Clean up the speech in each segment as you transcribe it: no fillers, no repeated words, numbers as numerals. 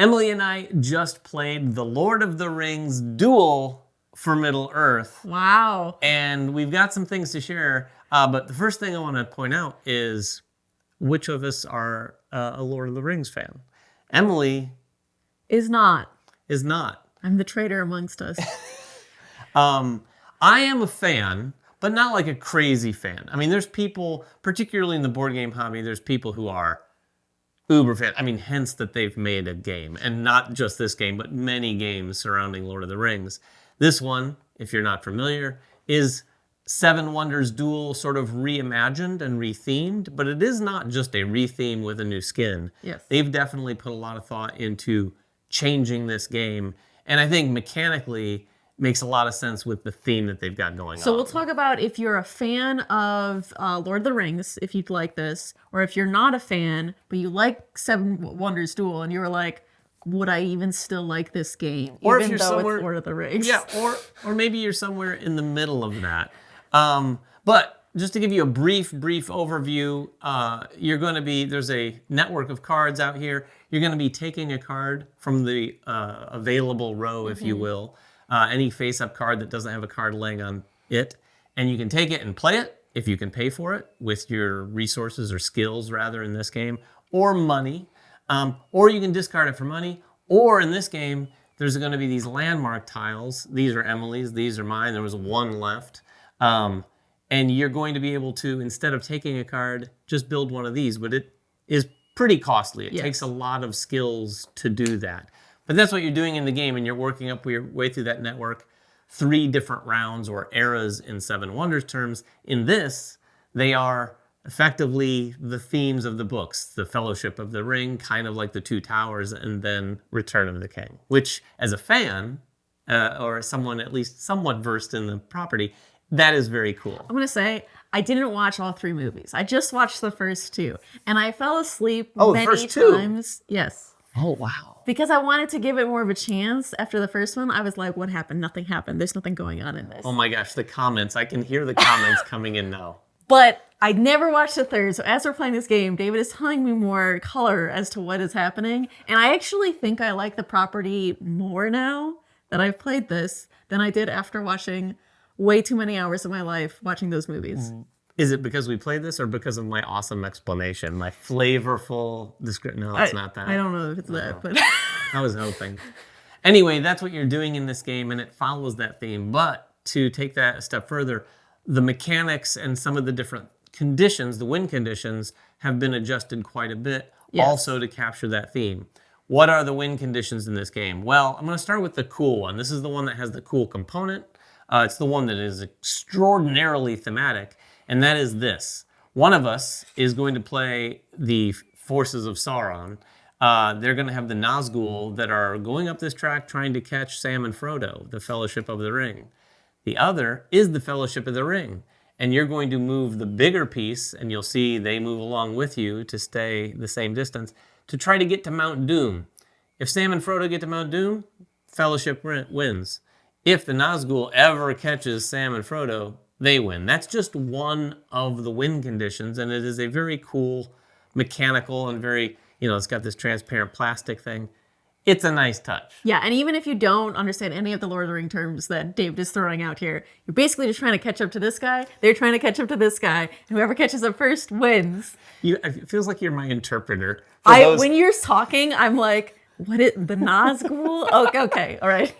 Emily and I just played the Lord of the Rings Duel for Middle-earth. Wow. And we've got some things to share. But the first thing I want to point out is which of us are a Lord of the Rings fan. Emily Is not. I'm the traitor amongst us. I am a fan, but not like a crazy fan. I mean, there's people, particularly in the board game hobby, there's people who are uber fan. I mean, hence that they've made a game, and not just this game, but many games surrounding Lord of the Rings. This one, if you're not familiar, is Seven Wonders Duel sort of reimagined and rethemed, but it is not just a retheme with a new skin. Yes. They've definitely put a lot of thought into changing this game, and I think mechanically makes a lot of sense with the theme that they've got going on. So we'll talk about if you're a fan of Lord of the Rings, if you'd like this, or if you're not a fan, but you like Seven Wonders Duel, and you were like, would I even still like this game, or even if you're though somewhere, it's Lord of the Rings? Yeah, or maybe you're somewhere in the middle of that. But just to give you a brief overview, you're going to be, there's a network of cards out here. You're going to be taking a card from the available row, if you will, any face-up card that doesn't have a card laying on it, and you can take it and play it if you can pay for it with your resources or skills, rather, in this game, or money, or you can discard it for money, or in this game, there's going to be these landmark tiles. These are Emily's, these are mine. There was one left. And you're going to be able to, instead of taking a card, just build one of these, but it is pretty costly. It takes a lot of skills to do that. But that's what you're doing in the game, and you're working up your way through that network. 3 different rounds or eras in Seven Wonders terms. In this, they are effectively the themes of the books. The Fellowship of the Ring, kind of like the Two Towers, and then Return of the King. Which, as a fan, or someone at least somewhat versed in the property, that is very cool. I'm going to say, I didn't watch all 3 movies. I just watched the first 2. And I fell asleep many first 2? times. Yes. Oh, wow. Because I wanted to give it more of a chance after the first one. I was like, what happened? Nothing happened. There's nothing going on in this. Oh my gosh, the comments. I can hear the comments coming in now. But I never watched the third. So as we're playing this game, David is telling me more color as to what is happening. And I actually think I like the property more now that I've played this than I did after watching way too many hours of my life watching those movies. Is it because we played this or because of my awesome explanation, my flavorful description? No, it's not that. I don't know if it's that, but I was hoping. Anyway, that's what you're doing in this game, and it follows that theme. But to take that a step further, the mechanics and some of the different conditions, the win conditions, have been adjusted quite a bit, also to capture that theme. What are the win conditions in this game? Well, I'm going to start with the cool one. This is the one that has the cool component. It's the one that is extraordinarily thematic. And that is this. One of us is going to play the forces of Sauron. They're going to have the Nazgul that are going up this track trying to catch Sam and Frodo, the Fellowship of the Ring. The other is the Fellowship of the Ring. And you're going to move the bigger piece, and you'll see they move along with you to stay the same distance, to try to get to Mount Doom. If Sam and Frodo get to Mount Doom, Fellowship wins. If the Nazgul ever catches Sam and Frodo, they win. That's just one of the win conditions, and it is a very cool mechanical and very, it's got this transparent plastic thing. It's a nice touch. Yeah, and even if you don't understand any of the Lord of the Ring terms that David is throwing out here, you're basically just trying to catch up to this guy, they're trying to catch up to this guy, and whoever catches up first wins. It feels like you're my interpreter. When you're talking, I'm like, the Nazgul? Okay, all right.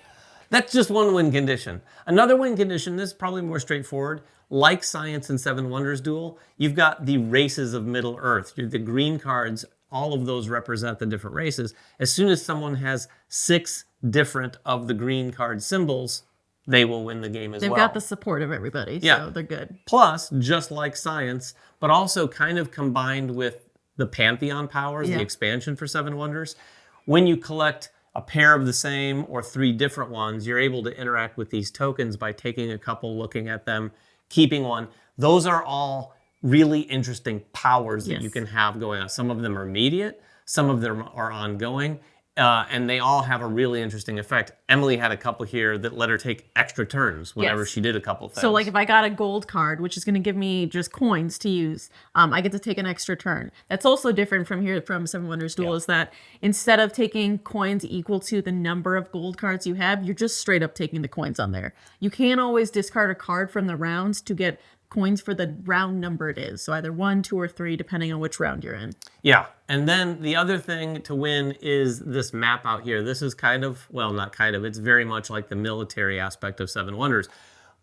That's just one win condition. Another win condition, this is probably more straightforward. Like Science and Seven Wonders Duel, you've got the races of Middle-earth. The green cards, all of those represent the different races. As soon as someone has 6 different of the green card symbols, they will win the game as well. They've got the support of everybody, so they're good. Plus, just like Science, but also kind of combined with the Pantheon powers, the expansion for Seven Wonders, when you collect a pair of the same or 3 different ones, you're able to interact with these tokens by taking a couple, looking at them, keeping one. Those are all really interesting powers that you can have going on. Some of them are immediate, some of them are ongoing. and they all have a really interesting effect. Emily had a couple here that let her take extra turns whenever she did a couple things. So like if I got a gold card, which is going to give me just coins to use, I get to take an extra turn. That's also different from here from Seven Wonders Duel is that instead of taking coins equal to the number of gold cards you have, you're just straight up taking the coins on there. You can't always discard a card from the rounds to get coins for the round number it is. So either 1, 2, or 3, depending on which round you're in. Yeah, and then the other thing to win is this map out here. This is kind of, well, not kind of, it's very much like the military aspect of Seven Wonders.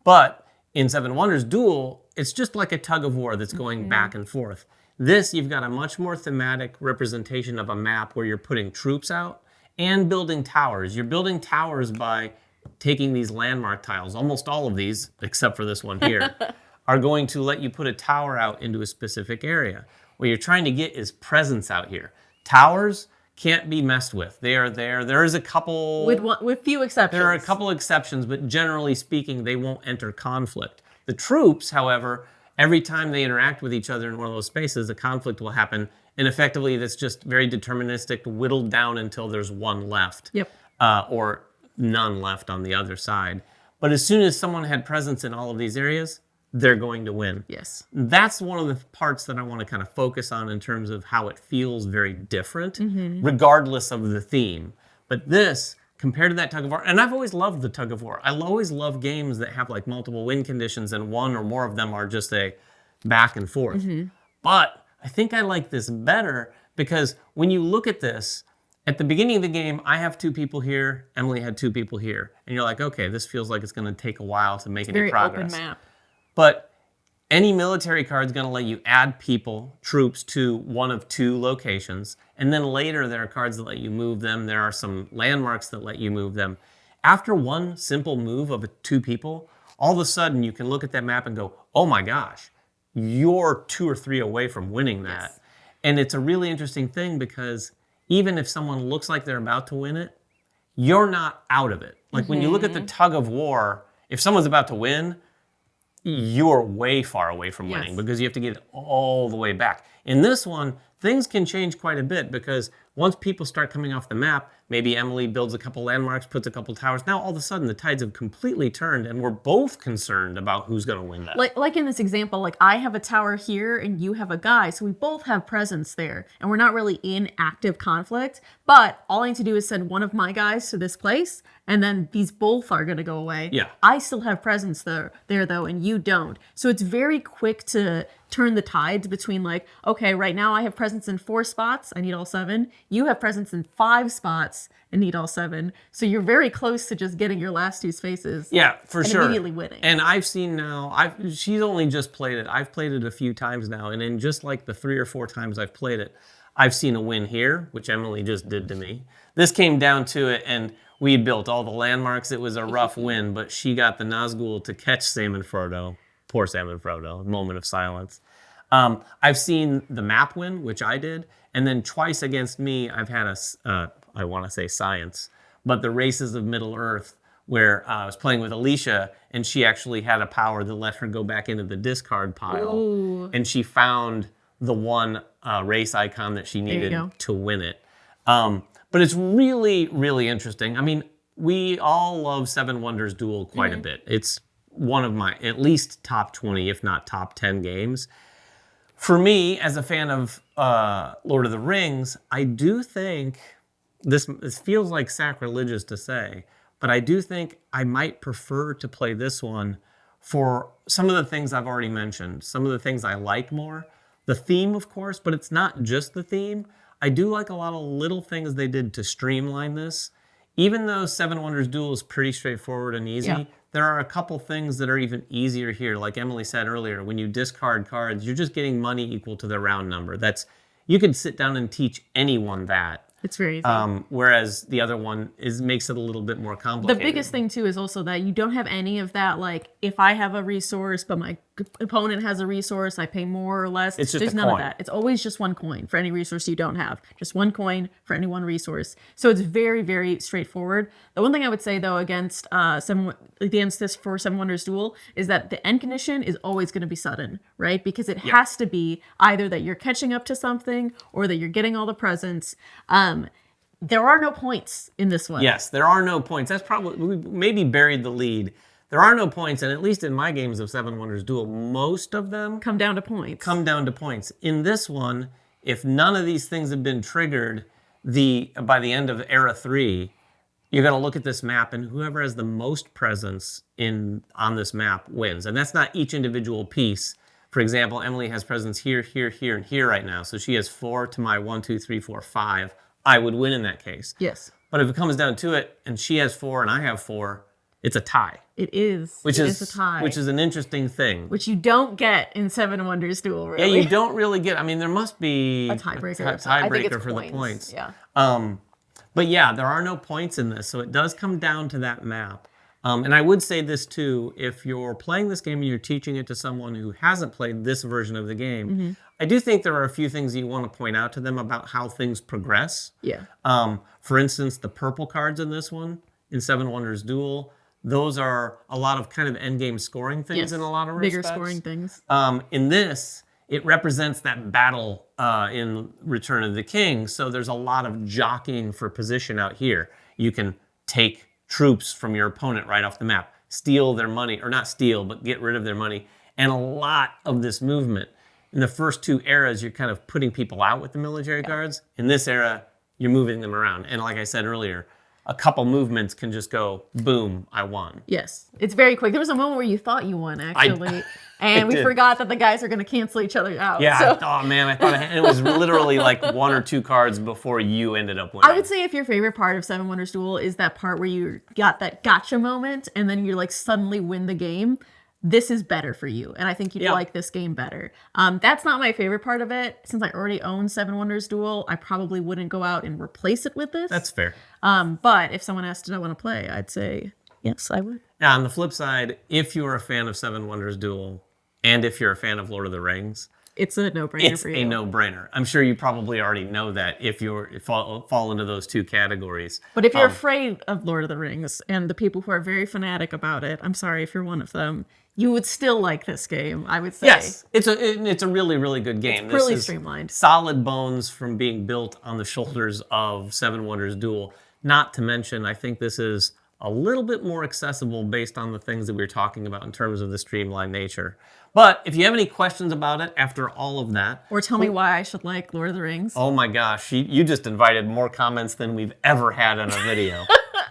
But in Seven Wonders Duel, it's just like a tug of war that's going back and forth. This, you've got a much more thematic representation of a map where you're putting troops out and building towers. You're building towers by taking these landmark tiles. Almost all of these, except for this one here, are going to let you put a tower out into a specific area. What you're trying to get is presence out here. Towers can't be messed with. They are there. There is a couple... With few exceptions. There are a couple exceptions, but generally speaking, they won't enter conflict. The troops, however, every time they interact with each other in one of those spaces, a conflict will happen. And effectively, that's just very deterministic, whittled down until there's one left. Yep. Or none left on the other side. But as soon as someone had presence in all of these areas, they're going to win. Yes. That's one of the parts that I want to kind of focus on in terms of how it feels very different, regardless of the theme. But this, compared to that tug of war, and I've always loved the tug of war. I always love games that have like multiple win conditions and one or more of them are just a back and forth. But I think I like this better because when you look at this, at the beginning of the game, I have 2 people here, Emily had 2 people here. And you're like, okay, this feels like it's going to take a while to make any progress. Very open map. But any military card is going to let you add people, troops, to one of 2 locations. And then later there are cards that let you move them. There are some landmarks that let you move them. After one simple move of 2 people, all of a sudden you can look at that map and go, oh my gosh, you're 2 or 3 away from winning that. Yes. And it's a really interesting thing because even if someone looks like they're about to win it, you're not out of it. Like when you look at the tug of war, if someone's about to win, you're way far away from winning because you have to get all the way back. In this one, things can change quite a bit because once people start coming off the map, maybe Emily builds a couple landmarks, puts a couple towers. Now all of a sudden the tides have completely turned and we're both concerned about who's going to win that. Like in this example, like I have a tower here and you have a guy, so we both have presence there and we're not really in active conflict, but all I need to do is send one of my guys to this place and then these both are going to go away. Yeah. I still have presence there though, and you don't. So it's very quick to turn the tides between like, okay, right now I have presence in 4 spots, I need all 7. You have presence in 5 spots and need all 7. So you're very close to just getting your last 2 spaces. Yeah, for and sure. Immediately winning. And I've seen now, she's only just played it. I've played it a few times now. And in just like the 3 or 4 times I've played it, I've seen a win here, which Emily just did to me. This came down to it and we had built all the landmarks. It was a rough win, but she got the Nazgul to catch Sam and Frodo. Poor Sam and Frodo, moment of silence. I've seen the map win, which I did, and then twice against me, I've had I want to say science, but the Races of Middle-earth, where I was playing with Alicia, and she actually had a power that let her go back into the discard pile, and she found the one race icon that she needed to win it. But it's really, really interesting. I mean, we all love Seven Wonders Duel quite a bit. It's one of my at least top 20, if not top 10 games. For me, as a fan of Lord of the Rings, I do think, this feels like sacrilegious to say, but I do think I might prefer to play this one for some of the things I've already mentioned, some of the things I like more. The theme, of course, but it's not just the theme. I do like a lot of little things they did to streamline this. Even though Seven Wonders Duel is pretty straightforward and easy, there are a couple things that are even easier here. Like Emily said earlier, when you discard cards, you're just getting money equal to the round number. You could sit down and teach anyone that. It's very easy. Whereas the other one makes it a little bit more complicated. The biggest thing too is also that you don't have any of that, like if I have a resource but my opponent has a resource, I pay more or less. It's just There's a none coin. of that. It's always just one coin for any resource you don't have. Just one coin for any one resource. So it's very, very straightforward. The one thing I would say though against this for Seven Wonders Duel is that the end condition is always going to be sudden, right? Because it has to be either that you're catching up to something or that you're getting all the presents. There are no points in this one. Yes, there are no points. That's probably, we maybe buried the lead. There are no points, and at least in my games of Seven Wonders Duel, most of them Come down to points. come down to points. In this one, if none of these things have been triggered, by the end of Era 3, you're going to look at this map, and whoever has the most presence on this map wins. And that's not each individual piece. For example, Emily has presence here, here, here, and here right now. So she has 4 to my 1, 2, 3, 4, 5. I would win in that case. Yes. But if it comes down to it, and she has 4 and I have 4, it's a tie. It is. It is a tie. Which is an interesting thing. Which you don't get in Seven Wonders Duel, really. Yeah, you don't really get. I mean, there must be a tiebreaker. I think it's for the points. Yeah. But yeah, there are no points in this, so it does come down to that map. And I would say this too: if you're playing this game and you're teaching it to someone who hasn't played this version of the game, I do think there are a few things you want to point out to them about how things progress. Yeah. For instance, the purple cards in this one, in Seven Wonders Duel, those are a lot of kind of endgame scoring things in a lot of respects. Bigger scoring things. In this, it represents that battle in Return of the King, so there's a lot of jockeying for position out here. You can take troops from your opponent right off the map, steal their money, or not steal, but get rid of their money, and a lot of this movement. In the first 2 eras, you're kind of putting people out with the military cards. In this era, you're moving them around. And like I said earlier, a couple movements can just go, boom, I won. Yes. It's very quick. There was a moment where you thought you won, actually. And we forgot that the guys are going to cancel each other out. Yeah. So. Oh, man. I thought it was literally like 1 or 2 cards before you ended up winning. I would say if your favorite part of Seven Wonders Duel is that part where you got that gotcha moment and then you like suddenly win the game, this is better for you. And I think you'd like this game better. That's not my favorite part of it. Since I already own Seven Wonders Duel, I probably wouldn't go out and replace it with this. That's fair. But if someone asked, did I want to play? I'd say, yes, I would. Now, on the flip side, if you're a fan of Seven Wonders Duel, and if you're a fan of Lord of the Rings, it's a no-brainer for you. It's a no-brainer. I'm sure you probably already know that if you fall into those 2 categories. But if you're afraid of Lord of the Rings and the people who are very fanatic about it, I'm sorry if you're one of them, you would still like this game, I would say. Yes, it's a really, really good game. It's really streamlined. Solid bones from being built on the shoulders of Seven Wonders Duel. Not to mention, I think this is a little bit more accessible based on the things that we were talking about in terms of the streamlined nature. But if you have any questions about it after all of that... Or tell me why I should like Lord of the Rings. Oh my gosh, you just invited more comments than we've ever had in a video.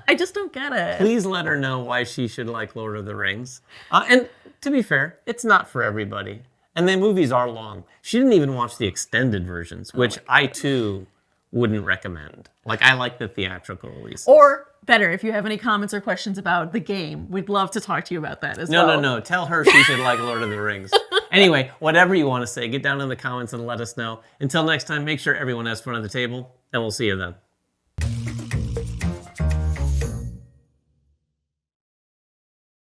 I just don't get it. Please let her know why she should like Lord of the Rings. And to be fair, it's not for everybody. And the movies are long. She didn't even watch the extended versions, which I too wouldn't recommend. Like, I like the theatrical releases. Or better, if you have any comments or questions about the game, we'd love to talk to you about that as well. No. Tell her she should like Lord of the Rings. Anyway, whatever you want to say, get down in the comments and let us know. Until next time, make sure everyone has fun at the table, and we'll see you then.